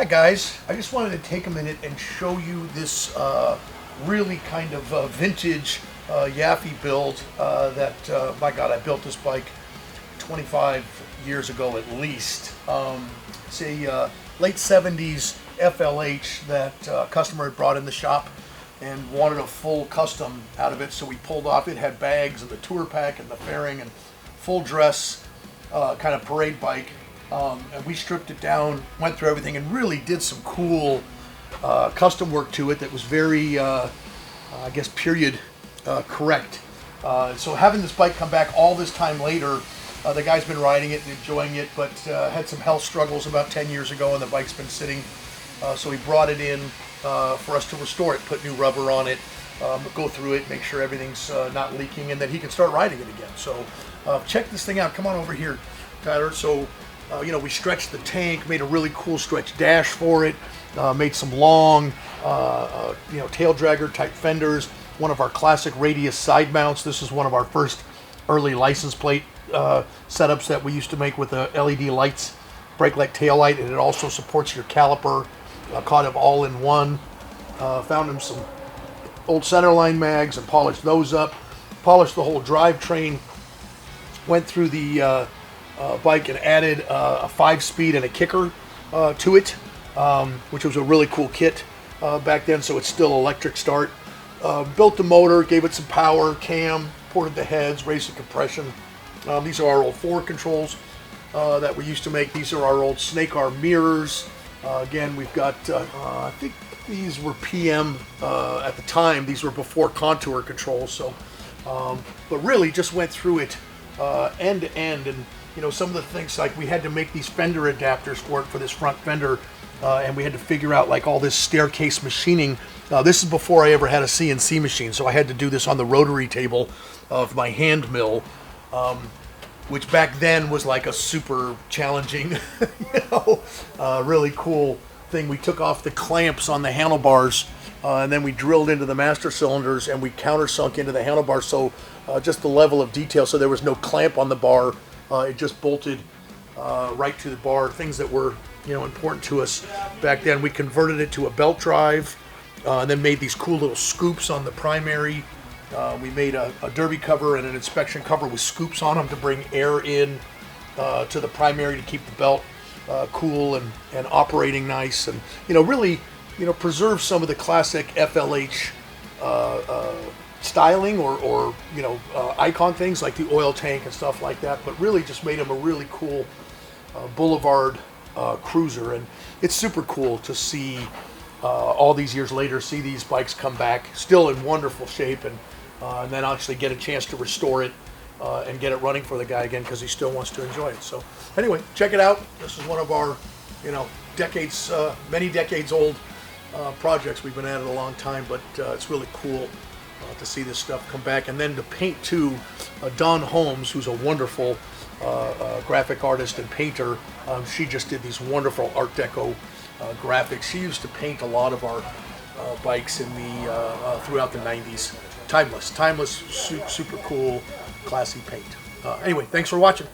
Hi guys, I just wanted to take a minute and show you this really kind of vintage Yaffe build that, by God, I built this bike 25 years ago at least. It's a late 70s FLH that a customer had brought in the shop and wanted a full custom out of it, so we pulled off. It had bags and the tour pack and the fairing and full dress kind of parade bike. And we stripped it down, went through everything, and really did some cool custom work to it that was very, I guess, period correct. So having this bike come back all this time later, the guy's been riding it and enjoying it, but had some health struggles about 10 years ago, and the bike's been sitting. So he brought it in for us to restore it, put new rubber on it, go through it, make sure everything's not leaking, and then he can start riding it again. So check this thing out. Come on over here, Tyler. So we stretched the tank, made a really cool stretch dash for it, made some long, tail dragger type fenders, one of our classic radius side mounts. This is one of our first early license plate setups that we used to make with the LED lights, brake light, tail light, and it also supports your caliper, caught it all in one. Found him some old centerline mags and polished those up, polished the whole drivetrain, went through the bike and added a 5-speed and a kicker to it, which was a really cool kit back then, so it's still electric start. Built the motor, gave it some power, cam, ported the heads, raised the compression. These are our old forward controls that we used to make. These are our old snake arm mirrors. Again, we've got, I think these were PM at the time. These were before contour controls, so, but really just went through it end to end. And some of the things, like we had to make these fender adapters for this front fender, and we had to figure out like all this staircase machining. This is before I ever had a CNC machine, so I had to do this on the rotary table of my hand mill, which back then was like a super challenging, really cool thing. We took off the clamps on the handlebars, and then we drilled into the master cylinders, and we countersunk into the handlebars, so just the level of detail, so there was no clamp on the bar. It just bolted right to the bar. Things that were important to us back then. We converted it to a belt drive, and then made these cool little scoops on the primary. We made a derby cover and an inspection cover with scoops on them to bring air in to the primary to keep the belt cool and operating nice, and really preserve some of the classic FLH styling or icon things like the oil tank and stuff like that, but really just made them a really cool boulevard cruiser. And it's super cool to see all these years later, see these bikes come back still in wonderful shape, and then actually get a chance to restore it and get it running for the guy again, because he still wants to enjoy it. So anyway, check it out. This is one of our decades, many decades old projects. We've been at it a long time, but it's really cool to see this stuff come back. And then to paint too, Dawne Holmes, who's a wonderful graphic artist and painter. She just did these wonderful Art Deco graphics. She used to paint a lot of our bikes in the throughout the 90s. Timeless, super cool, classy paint. Anyway, thanks for watching.